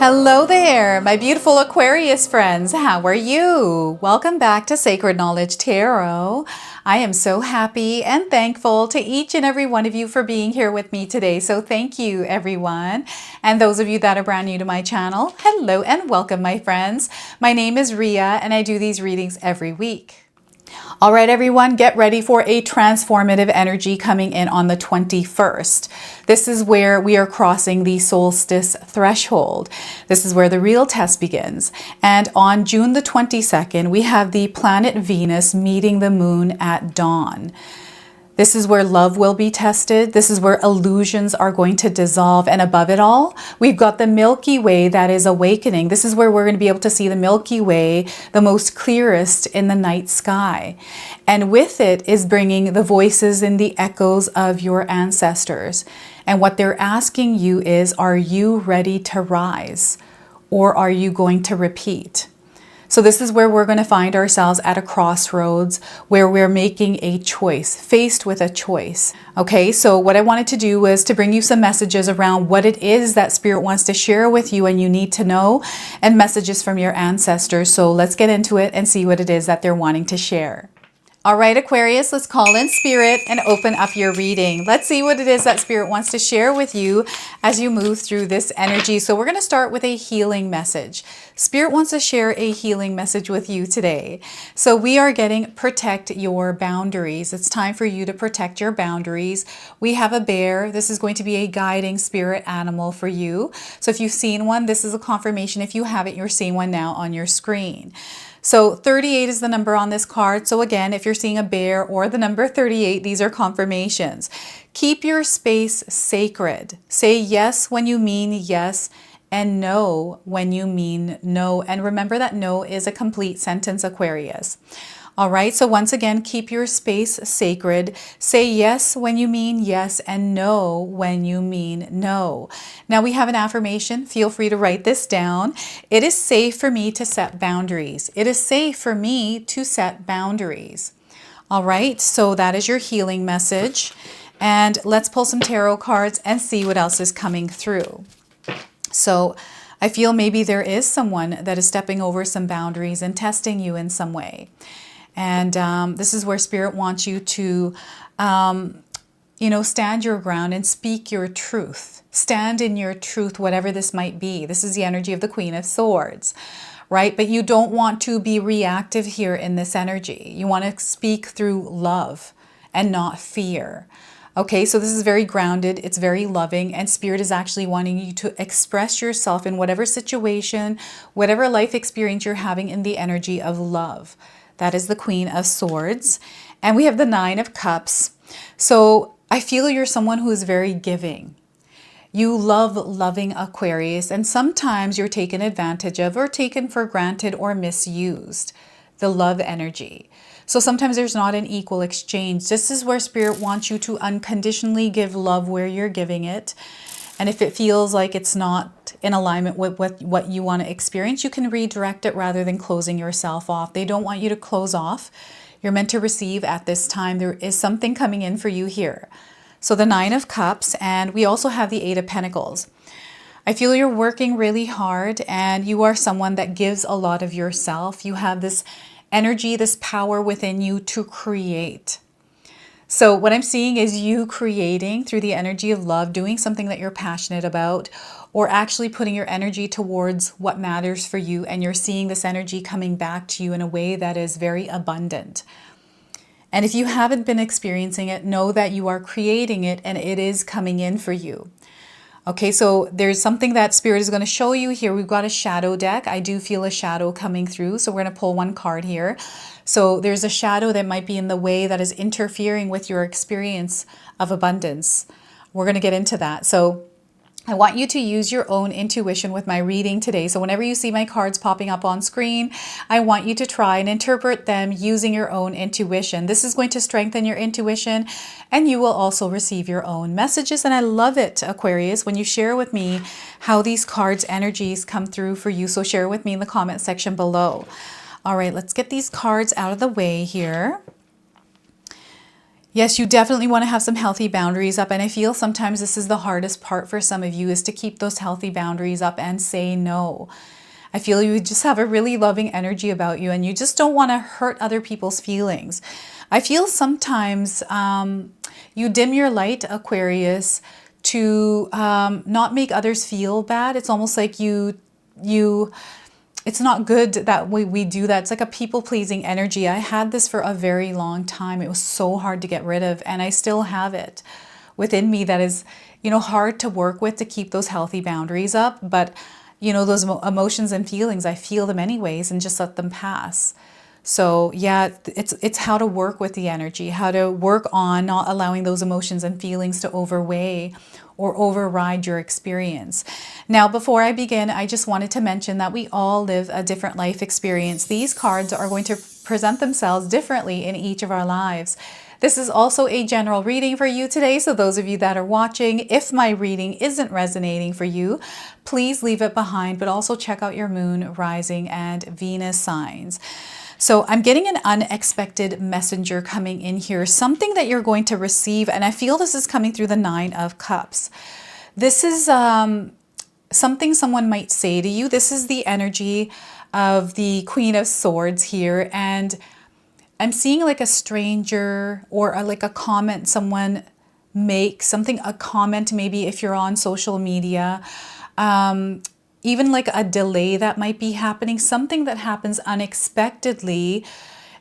Hello there, my beautiful Aquarius friends. How are you? Welcome back to Sacred Knowledge Tarot. I am so happy and thankful to each and every one of you for being here with me today. So thank you, everyone. And those of you that are brand new to my channel, hello and welcome, my friends. My name is Ria and I do these readings every week. All right, everyone, get ready for a transformative energy coming in on the 21st. This is where we are crossing the solstice threshold. This is where the real test begins. And on June the 22nd, we have the planet Venus meeting the moon at dawn. This is where love will be tested. This is where illusions are going to dissolve. And above it all, we've got the Milky Way that is awakening. This is where we're going to be able to see the Milky Way the most clearest in the night sky. And with it is bringing the voices and the echoes of your ancestors. And what they're asking you is, are you ready to rise? Or are you going to repeat? So this is where we're going to find ourselves at a crossroads where we're making a choice, faced with a choice. Okay, so what I wanted to do was to bring you some messages around what it is that Spirit wants to share with you and you need to know, and messages from your ancestors. So let's get into it and see what it is that they're wanting to share. All right, Aquarius, let's call in Spirit and open up your reading. Let's see what it is that Spirit wants to share with you as you move through this energy. So we're going to start with a healing message. Spirit wants to share a healing message with you today. So we are getting protect your boundaries. It's time for you to protect your boundaries. We have a bear. This is going to be a guiding spirit animal for you. So if you've seen one, this is a confirmation. If you haven't, you're seeing one now on your screen. So 38 is the number on this card. So again, if you're seeing a bear or the number 38, these are confirmations. Keep your space sacred. Say yes when you mean yes, and no when you mean no. And remember that no is a complete sentence, Aquarius. All right, so once again, keep your space sacred. Say yes when you mean yes and no when you mean no. Now we have an affirmation. Feel free to write this down. It is safe for me to set boundaries. It is safe for me to set boundaries. All right, so that is your healing message. And let's pull some tarot cards and see what else is coming through. So I feel maybe there is someone that is stepping over some boundaries and testing you in some way. And this is where Spirit wants you to, stand your ground and speak your truth. Stand in your truth, whatever this might be. This is the energy of the Queen of Swords, right? But you don't want to be reactive here in this energy. You want to speak through love and not fear. Okay, so this is very grounded, it's very loving, and Spirit is actually wanting you to express yourself in whatever situation, whatever life experience you're having in the energy of love. That is the Queen of Swords. And we have the Nine of Cups. So I feel you're someone who is very giving. You love loving, Aquarius, and sometimes you're taken advantage of or taken for granted or misused. The love energy. So sometimes there's not an equal exchange. This is where Spirit wants you to unconditionally give love where you're giving it. And if it feels like it's not in alignment with what you want to experience, you can redirect it rather than closing yourself off. They don't want you to close off. You're meant to receive at this time. There is something coming in for you here. So the Nine of Cups, and we also have the Eight of Pentacles. I feel you're working really hard and you are someone that gives a lot of yourself. You have this energy, this power within you to create. So what I'm seeing is you creating through the energy of love, doing something that you're passionate about, or actually putting your energy towards what matters for you. And you're seeing this energy coming back to you in a way that is very abundant. And if you haven't been experiencing it, know that you are creating it and it is coming in for you. Okay, so there's something that Spirit is going to show you here. We've got a shadow deck. I do feel a shadow coming through. So we're going to pull one card here. So there's a shadow that might be in the way that is interfering with your experience of abundance. We're going to get into that. So I want you to use your own intuition with my reading today. So whenever you see my cards popping up on screen, I want you to try and interpret them using your own intuition. This is going to strengthen your intuition and you will also receive your own messages. And I love it, Aquarius, when you share with me how these cards' energies come through for you. So share with me in the comment section below. All right, let's get these cards out of the way here. Yes, you definitely want to have some healthy boundaries up. And I feel sometimes this is the hardest part for some of you, is to keep those healthy boundaries up and say no. I feel you just have a really loving energy about you, and you just don't want to hurt other people's feelings. I feel sometimes you dim your light, Aquarius, to not make others feel bad. It's almost like it's not good that we do that. It's like a people-pleasing energy. I had this for a very long time. It was so hard to get rid of, and I still have it within me that is, hard to work with, to keep those healthy boundaries up. But, those emotions and feelings, I feel them anyways and just let them pass. So yeah, it's how to work with the energy, how to work on not allowing those emotions and feelings to overweigh or override your experience. Now, before I begin, I just wanted to mention that we all live a different life experience. These cards are going to present themselves differently in each of our lives. This is also a general reading for you today, so those of you that are watching, if my reading isn't resonating for you, please leave it behind, but also check out your moon, rising, and Venus signs. So I'm getting an unexpected messenger coming in here, something that you're going to receive, and I feel this is coming through the Nine of Cups. This is something someone might say to you. This is the energy of the Queen of Swords here, and I'm seeing like a stranger or like a comment someone makes, a comment maybe if you're on social media, even like a delay that might be happening, something that happens unexpectedly.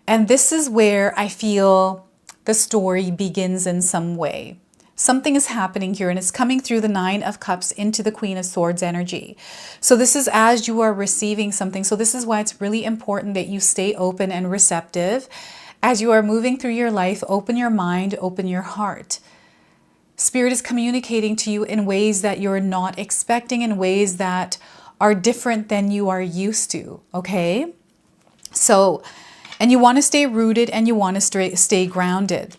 And this is where I feel the story begins in some way. Something is happening here, and it's coming through the Nine of Cups into the Queen of Swords energy. So this is as you are receiving something. So this is why it's really important that you stay open and receptive. As you are moving through your life, open your mind, open your heart. Spirit is communicating to you in ways that you're not expecting, in ways that are different than you are used to, okay? So, and you want to stay rooted and you want to stay grounded.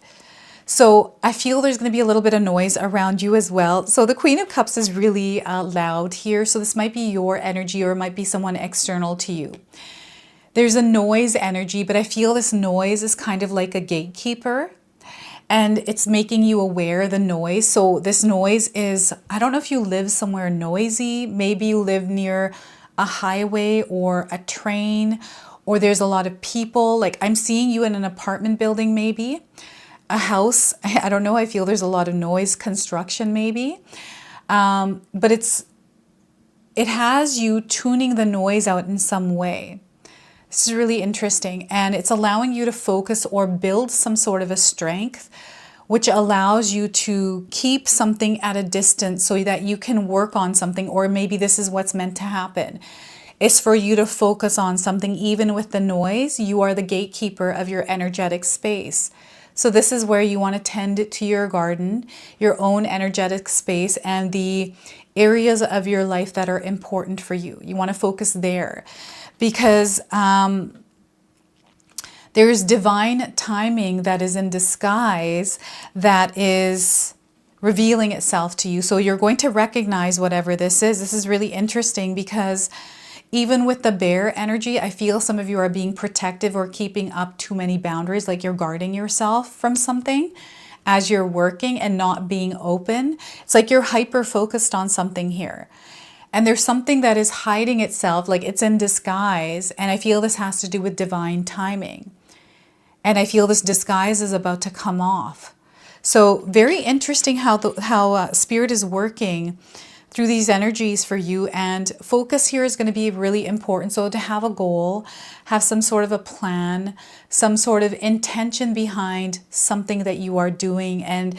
So I feel there's going to be a little bit of noise around you as well. So the Queen of Cups is really loud here. So this might be your energy, or it might be someone external to you. There's a noise energy, but I feel this noise is kind of like a gatekeeper, and it's making you aware of the noise. So this noise is, I don't know if you live somewhere noisy. Maybe you live near a highway or a train, or there's a lot of people. Like I'm seeing you in an apartment building, maybe a house. I don't know. I feel there's a lot of noise, construction maybe. But it has you tuning the noise out in some way. This is really interesting, and it's allowing you to focus or build some sort of a strength, which allows you to keep something at a distance so that you can work on something, or maybe this is what's meant to happen. It's for you to focus on something even with the noise. You are the gatekeeper of your energetic space. So this is where you want to tend to your garden, your own energetic space, and the areas of your life that are important for you. You want to focus there. Because there's divine timing that is in disguise that is revealing itself to you. So you're going to recognize whatever this is. This is really interesting because even with the bear energy, I feel some of you are being protective or keeping up too many boundaries, like you're guarding yourself from something as you're working and not being open. It's like you're hyper-focused on something here. And there's something that is hiding itself, like it's in disguise. And I feel this has to do with divine timing. And I feel this disguise is about to come off. So very interesting how Spirit is working through these energies for you. And focus here is going to be really important. So to have a goal, have some sort of a plan, some sort of intention behind something that you are doing, and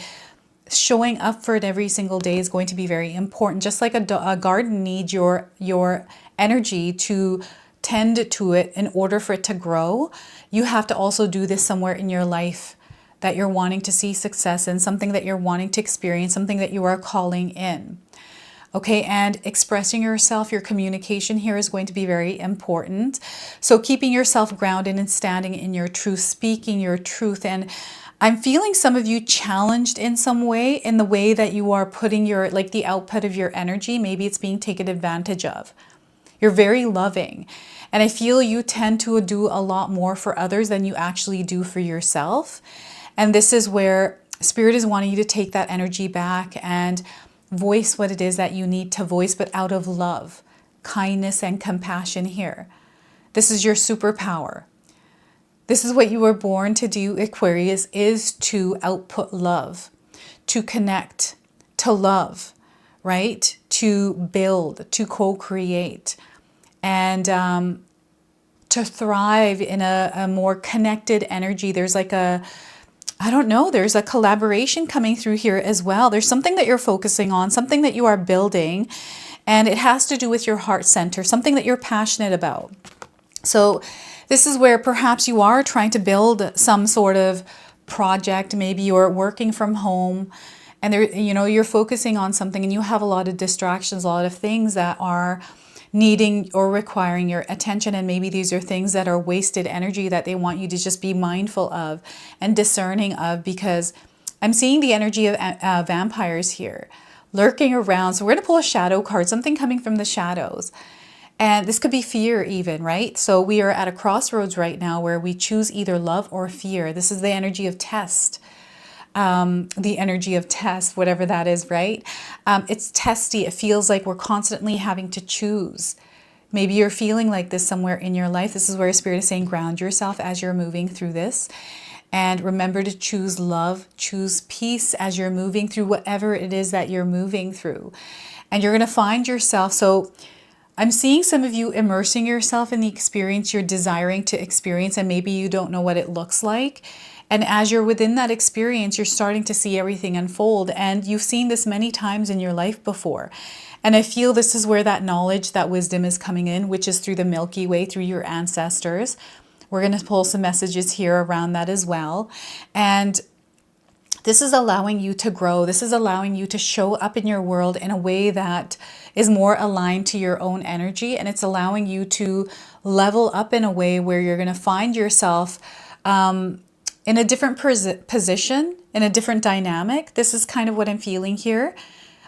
showing up for it every single day is going to be very important. Just like a garden needs your energy to tend to it in order for it to grow, you have to also do this somewhere in your life that you're wanting to see success in, something that you're wanting to experience, something that you are calling in. Okay, and expressing yourself, your communication here is going to be very important. So keeping yourself grounded and standing in your truth, speaking your truth. And I'm feeling some of you challenged in some way, in the way that you are putting your, like the output of your energy. Maybe it's being taken advantage of. You're very loving. And I feel you tend to do a lot more for others than you actually do for yourself. And this is where Spirit is wanting you to take that energy back and voice what it is that you need to voice, but out of love, kindness, and compassion here. This is your superpower. This is what you were born to do, Aquarius, is to output love, to connect, to love, right? To build, to co-create, and to thrive in a more connected energy. There's like I don't know, there's a collaboration coming through here as well. There's something that you're focusing on, something that you are building, and it has to do with your heart center, something that you're passionate about. So this is where perhaps you are trying to build some sort of project. Maybe you're working from home and there, you're focusing on something and you have a lot of distractions, a lot of things that are needing or requiring your attention. And maybe these are things that are wasted energy that they want you to just be mindful of and discerning of, because I'm seeing the energy of vampires here lurking around. So we're going to pull a shadow card, something coming from the shadows. And this could be fear even, right? So we are at a crossroads right now where we choose either love or fear. This is the energy of test. The energy of test, whatever that is, right? It's testy. It feels like we're constantly having to choose. Maybe you're feeling like this somewhere in your life. This is where Spirit is saying ground yourself as you're moving through this. And remember to choose love, choose peace as you're moving through whatever it is that you're moving through. And you're going to find yourself. So I'm seeing some of you immersing yourself in the experience you're desiring to experience, and maybe you don't know what it looks like. And as you're within that experience, you're starting to see everything unfold. And you've seen this many times in your life before. And I feel this is where that knowledge, that wisdom is coming in, which is through the Milky Way, through your ancestors. We're going to pull some messages here around that as well. And this is allowing you to grow. This is allowing you to show up in your world in a way that is more aligned to your own energy. And it's allowing you to level up in a way where you're going to find yourself in a different position, in a different dynamic. This is kind of what I'm feeling here.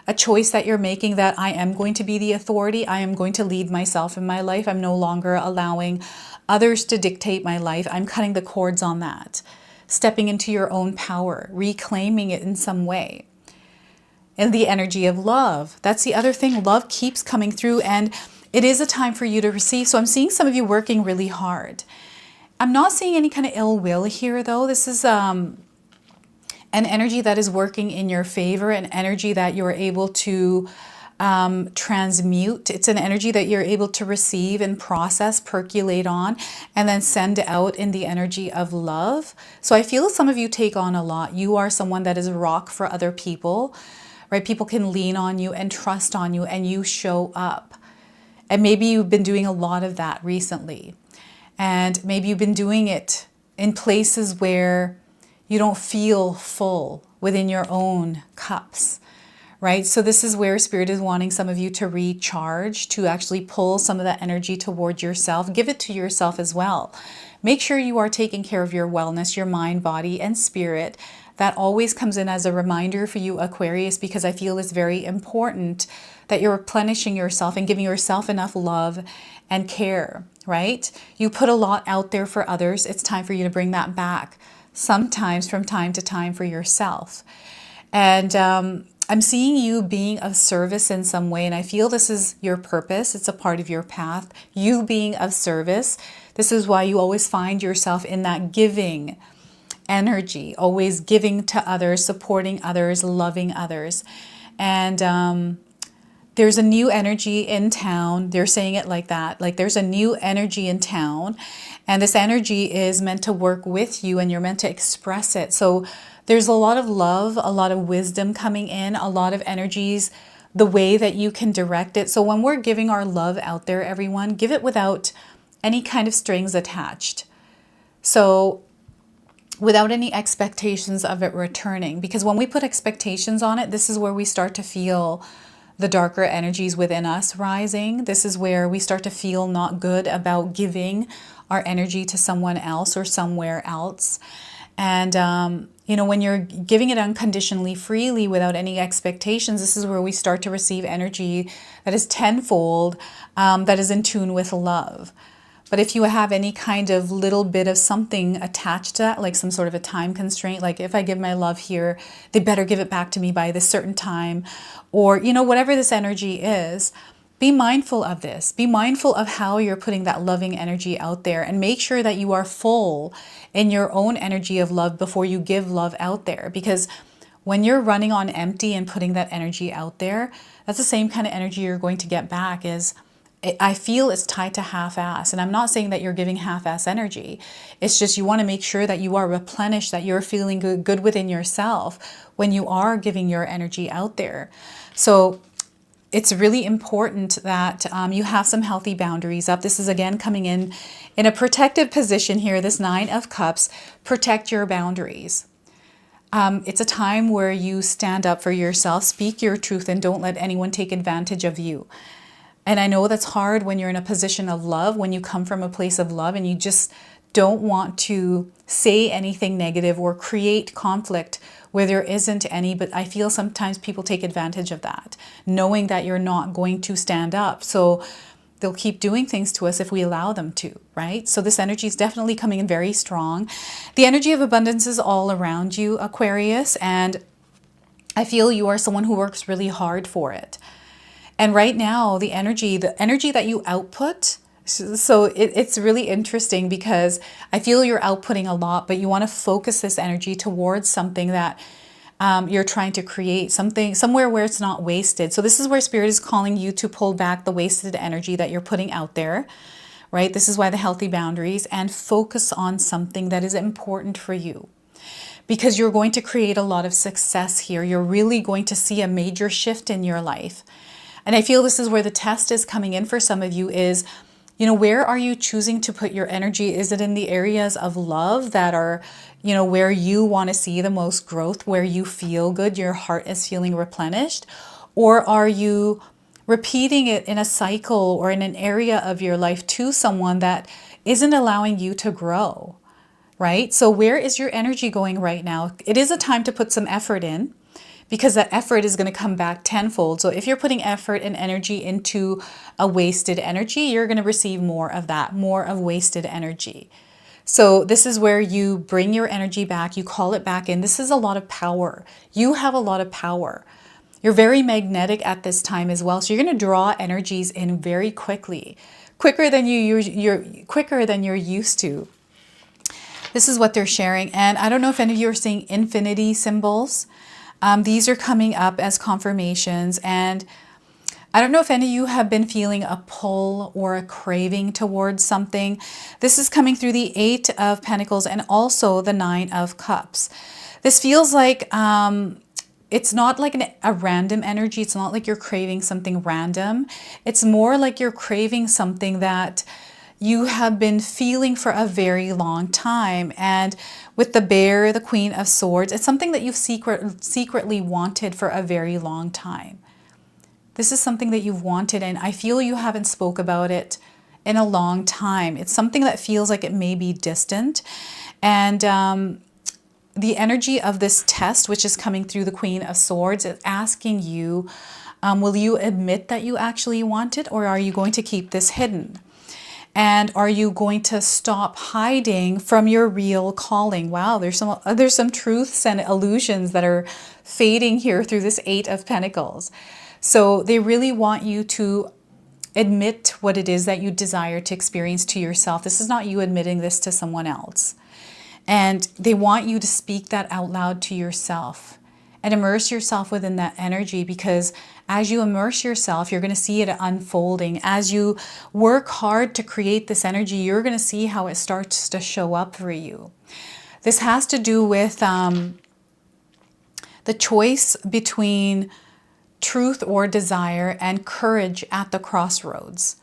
A choice that you're making, that I am going to be the authority. I am going to lead myself in my life. I'm no longer allowing others to dictate my life. I'm cutting the cords on that. Stepping into your own power, reclaiming it in some way. And the energy of love. That's the other thing. Love keeps coming through, and it is a time for you to receive. So I'm seeing some of you working really hard. I'm not seeing any kind of ill will here, though. This is an energy that is working in your favor, an energy that you're able to transmute. It's an energy that you're able to receive and process, percolate on, and then send out in the energy of love. So I feel some of you take on a lot. You are someone that is a rock for other people, right? People can lean on you and trust on you, and you show up. And maybe you've been doing a lot of that recently. And maybe you've been doing it in places where you don't feel full within your own cups, right? So this is where Spirit is wanting some of you to recharge, to actually pull some of that energy toward yourself. Give it to yourself as well. Make sure you are taking care of your wellness, your mind, body, and spirit. That always comes in as a reminder for you, Aquarius, because I feel it's very important that you're replenishing yourself and giving yourself enough love and care, right? You put a lot out there for others. It's time for you to bring that back, sometimes from time to time, for yourself. And I'm seeing you being of service in some way, and I feel this is your purpose. It's a part of your path, you being of service. This is why you always find yourself in that giving energy, always giving to others, supporting others, loving others. And there's a new energy in town. They're saying it like that. Like there's a new energy in town, and this energy is meant to work with you, and you're meant to express it. So there's a lot of love, a lot of wisdom coming in, a lot of energies, the way that you can direct it. So when we're giving our love out there, everyone, give it without any kind of strings attached. So without any expectations of it returning, because when we put expectations on it, this is where we start to feel the darker energies within us rising. This is where we start to feel not good about giving our energy to someone else or somewhere else. And, when you're giving it unconditionally, freely, without any expectations, this is where we start to receive energy that is tenfold, that is in tune with love. But if you have any kind of little bit of something attached to that, like some sort of a time constraint, like if I give my love here, they better give it back to me by this certain time, or, you know, whatever this energy is, be mindful of this. Be mindful of how you're putting that loving energy out there, and make sure that you are full in your own energy of love before you give love out there. Because when you're running on empty and putting that energy out there, that's the same kind of energy you're going to get back. I feel it's tied to half-ass. And I'm not saying that you're giving half-ass energy. It's just you want to make sure that you are replenished, that you're feeling good within yourself when you are giving your energy out there. So it's really important that you have some healthy boundaries up. This is again coming in a protective position here, this Nine of Cups. Protect your boundaries. It's a time where you stand up for yourself, speak your truth, and don't let anyone take advantage of you. And I know that's hard when you're in a position of love, when you come from a place of love and you just don't want to say anything negative or create conflict where there isn't any. But I feel sometimes people take advantage of that, knowing that you're not going to stand up. So they'll keep doing things to us if we allow them to, right? So this energy is definitely coming in very strong. The energy of abundance is all around you, Aquarius, and I feel you are someone who works really hard for it. And right now, the energy that you output, so it's really interesting because I feel you're outputting a lot, but you want to focus this energy towards something that you're trying to create, somewhere where it's not wasted. So this is where Spirit is calling you to pull back the wasted energy that you're putting out there, right? This is why the healthy boundaries, and focus on something that is important for you. Because you're going to create a lot of success here. You're really going to see a major shift in your life. And I feel this is where the test is coming in for some of you is, you know, where are you choosing to put your energy? Is it in the areas of love that are, you know, where you want to see the most growth, where you feel good, your heart is feeling replenished? Or are you repeating it in a cycle or in an area of your life to someone that isn't allowing you to grow, right? So where is your energy going right now? It is a time to put some effort in, because that effort is going to come back tenfold. So if you're putting effort and energy into a wasted energy, you're going to receive more of that, more of wasted energy. So this is where you bring your energy back, you call it back in. This is a lot of power. You have a lot of power. You're very magnetic at this time as well. So you're going to draw energies in very quickly, quicker than you're used to. This is what they're sharing. And I don't know if any of you are seeing infinity symbols. These are coming up as confirmations, and I don't know if any of you have been feeling a pull or a craving towards something. This is coming through the Eight of Pentacles and also the Nine of Cups. This feels like it's not like a random energy. It's not like you're craving something random. It's more like you're craving something that you have been feeling for a very long time. And with the Bear, the Queen of Swords, it's something that you've secretly wanted for a very long time. This is something that you've wanted, and I feel you haven't spoke about it in a long time. It's something that feels like it may be distant. And the energy of this test, which is coming through the Queen of Swords, is asking you, will you admit that you actually want it, or are you going to keep this hidden? And are you going to stop hiding from your real calling? Wow, there's some truths and illusions that are fading here through this Eight of Pentacles. So they really want you to admit what it is that you desire to experience to yourself. This is not you admitting this to someone else. And they want you to speak that out loud to yourself and immerse yourself within that energy, because as you immerse yourself, you're going to see it unfolding. As you work hard to create this energy, you're going to see how it starts to show up for you. This has to do with the choice between truth or desire and courage at the crossroads.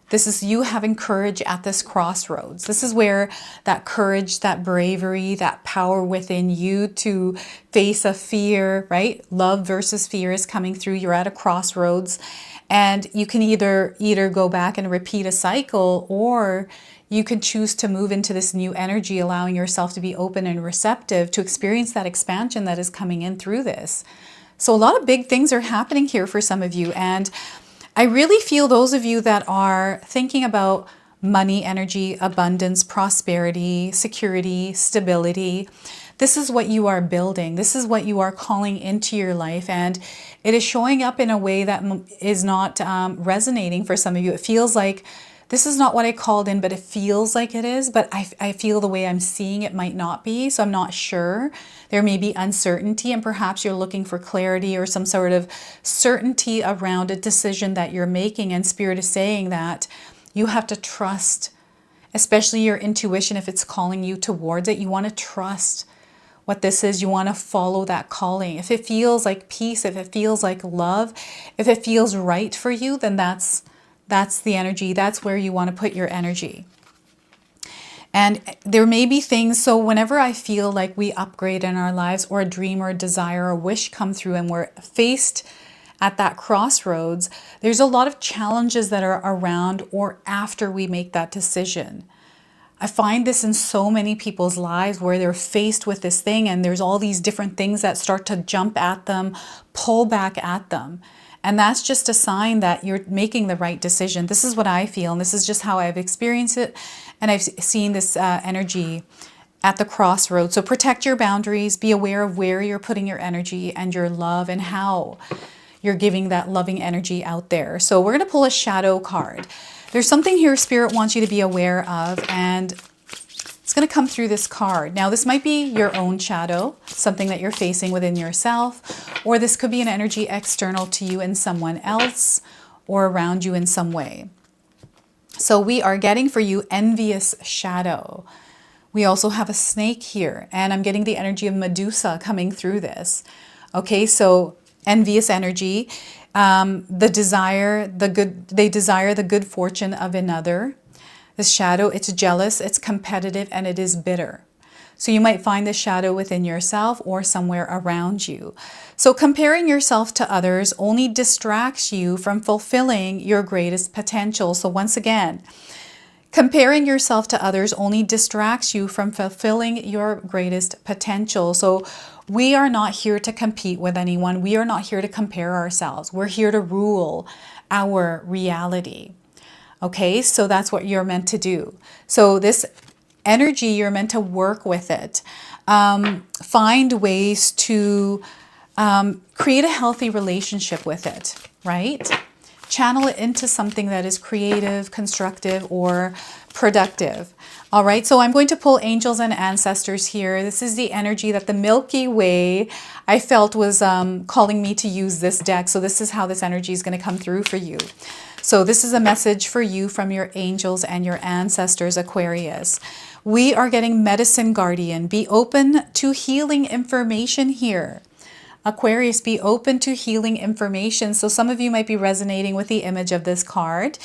This is you having courage at this crossroads. This is where that courage, that bravery, that power within you to face a fear, right? Love versus fear is coming through. You're at a crossroads, and you can either go back and repeat a cycle, or you can choose to move into this new energy, allowing yourself to be open and receptive to experience that expansion that is coming in through this. So a lot of big things are happening here for some of you, and I really feel those of you that are thinking about money energy, abundance, prosperity, security, stability. This is what you are building. This is what you are calling into your life. And it is showing up in a way that is not resonating for some of you. It feels like this is not what I called in, but it feels like it is. But I feel the way I'm seeing it might not be. So I'm not sure. There may be uncertainty, and perhaps you're looking for clarity or some sort of certainty around a decision that you're making. And Spirit is saying that you have to trust, especially your intuition, if it's calling you towards it. You want to trust what this is. You want to follow that calling. If it feels like peace, if it feels like love, if it feels right for you, then that's the energy. That's where you want to put your energy. And there may be things, so whenever I feel like we upgrade in our lives, or a dream or a desire or a wish come through, and we're faced at that crossroads, there's a lot of challenges that are around or after we make that decision. I find this in so many people's lives where they're faced with this thing, and there's all these different things that start to jump at them, pull back at them. And that's just a sign that you're making the right decision. This is what I feel, and this is just how I've experienced it. And I've seen this energy at the crossroads. So protect your boundaries, be aware of where you're putting your energy and your love, and how you're giving that loving energy out there. So we're going to pull a shadow card. There's something here Spirit wants you to be aware of, and it's going to come through this card. Now, this might be your own shadow, something that you're facing within yourself, or this could be an energy external to you in someone else or around you in some way. So we are getting for you envious shadow. We also have a snake here, and I'm getting the energy of Medusa coming through this. Okay, so envious energy. They desire the good fortune of another. The shadow, it's jealous, it's competitive, and it is bitter. So you might find the shadow within yourself or somewhere around you. So comparing yourself to others only distracts you from fulfilling your greatest potential. So once again, comparing yourself to others only distracts you from fulfilling your greatest potential. So we are not here to compete with anyone. We are not here to compare ourselves. We're here to rule our reality. Okay, so that's what you're meant to do. So this energy, you're meant to work with it. Find ways to create a healthy relationship with it, right? Channel it into something that is creative, constructive, or productive. All right, so I'm going to pull angels and ancestors here. This is the energy that the Milky Way, I felt, was calling me to use this deck. So this is how this energy is going to come through for you. So this is a message for you from your angels and your ancestors, Aquarius. We are getting medicine guardian. Be open to healing information here. Aquarius, be open to healing information. So some of you might be resonating with the image of this card.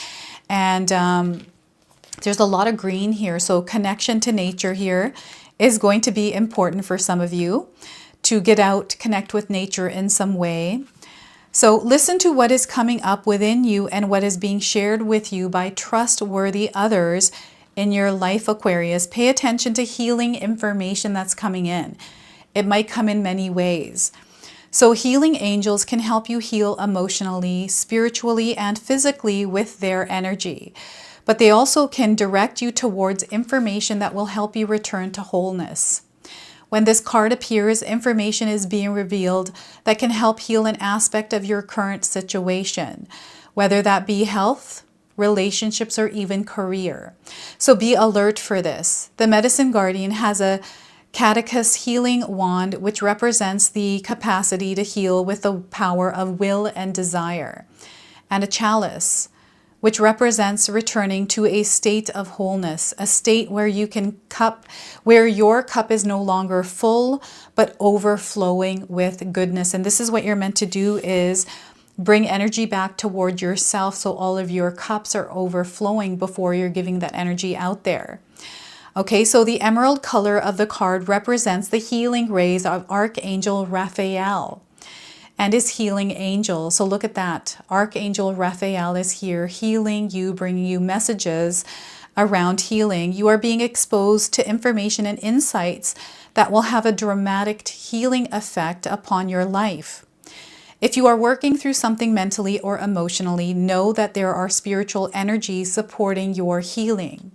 And there's a lot of green here. So connection to nature here is going to be important for some of you, to get out, connect with nature in some way. So listen to what is coming up within you and what is being shared with you by trustworthy others in your life, Aquarius. Pay attention to healing information that's coming in. It might come in many ways. So healing angels can help you heal emotionally, spiritually, and physically with their energy. But they also can direct you towards information that will help you return to wholeness. When this card appears, information is being revealed that can help heal an aspect of your current situation, whether that be health, relationships, or even career. So be alert for this. The Medicine Guardian has a Catechus healing wand, which represents the capacity to heal with the power of will and desire, and a chalice, which represents returning to a state of wholeness, a state where where your cup is no longer full, but overflowing with goodness. And this is what you're meant to do, is bring energy back toward yourself, so all of your cups are overflowing before you're giving that energy out there. Okay, so the emerald color of the card represents the healing rays of Archangel Raphael and his healing angel. So look at that. Archangel Raphael is here healing you, bringing you messages around healing. You are being exposed to information and insights that will have a dramatic healing effect upon your life. If you are working through something mentally or emotionally, know that there are spiritual energies supporting your healing.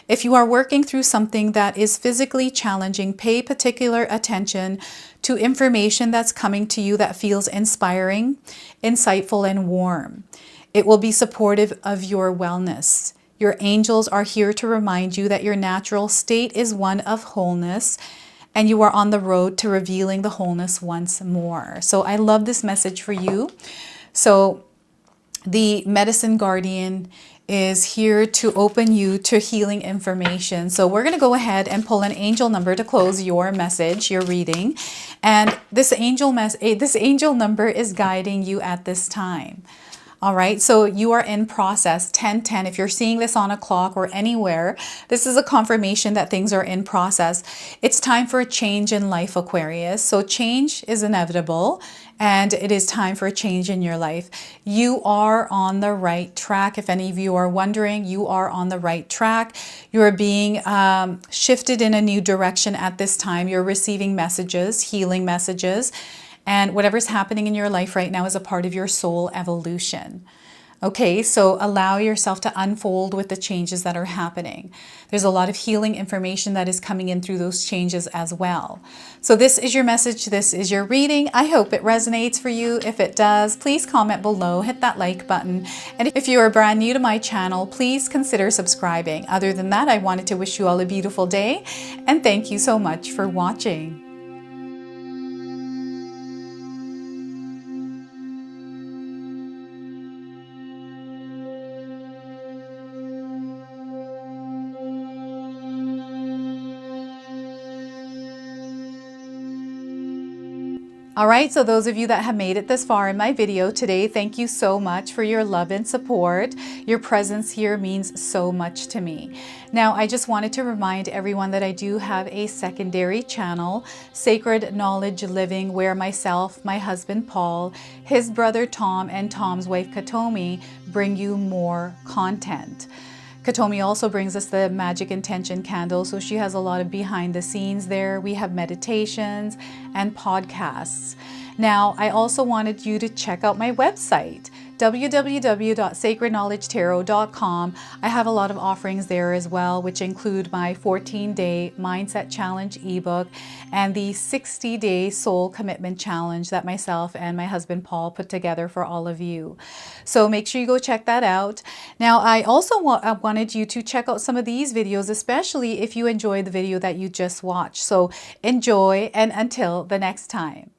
If you are working through something that is physically challenging, pay particular attention to information that's coming to you that feels inspiring, insightful, and warm. It will be supportive of your wellness. Your angels are here to remind you that your natural state is one of wholeness, and you are on the road to revealing the wholeness once more. So I love this message for you. So the medicine guardian is here to open you to healing information. So we're going to go ahead and pull an angel number to close your message, your reading. And this angel number is guiding you at this time. All right, so you are in process 1010. If you're seeing this on a clock or anywhere, this is a confirmation that things are in process. It's time for a change in life, Aquarius. So change is inevitable, and it is time for a change in your life. You are on the right track. If any of you are wondering, you are on the right track. You're being shifted in a new direction at this time. You're receiving messages, healing messages. And whatever's happening in your life right now is a part of your soul evolution. Okay, so allow yourself to unfold with the changes that are happening. There's a lot of healing information that is coming in through those changes as well. So this is your message. This is your reading. I hope it resonates for you. If it does, please comment below, hit that like button. And if you are brand new to my channel, please consider subscribing. Other than that, I wanted to wish you all a beautiful day, and thank you so much for watching. All right, so those of you that have made it this far in my video today, thank you so much for your love and support. Your presence here means so much to me. Now, I just wanted to remind everyone that I do have a secondary channel, Sacred Knowledge Living, where myself, my husband Paul, his brother Tom, and Tom's wife Katomi bring you more content. Katomi also brings us the Magic Intention candle, so she has a lot of behind the scenes there. We have meditations and podcasts. Now, I also wanted you to check out my website, www.sacredknowledgetarot.com. I have a lot of offerings there as well, which include my 14-day Mindset Challenge ebook and the 60-day Soul Commitment Challenge that myself and my husband Paul put together for all of you. So make sure you go check that out. Now, I also wanted you to check out some of these videos, especially if you enjoyed the video that you just watched. So enjoy, and until the next time.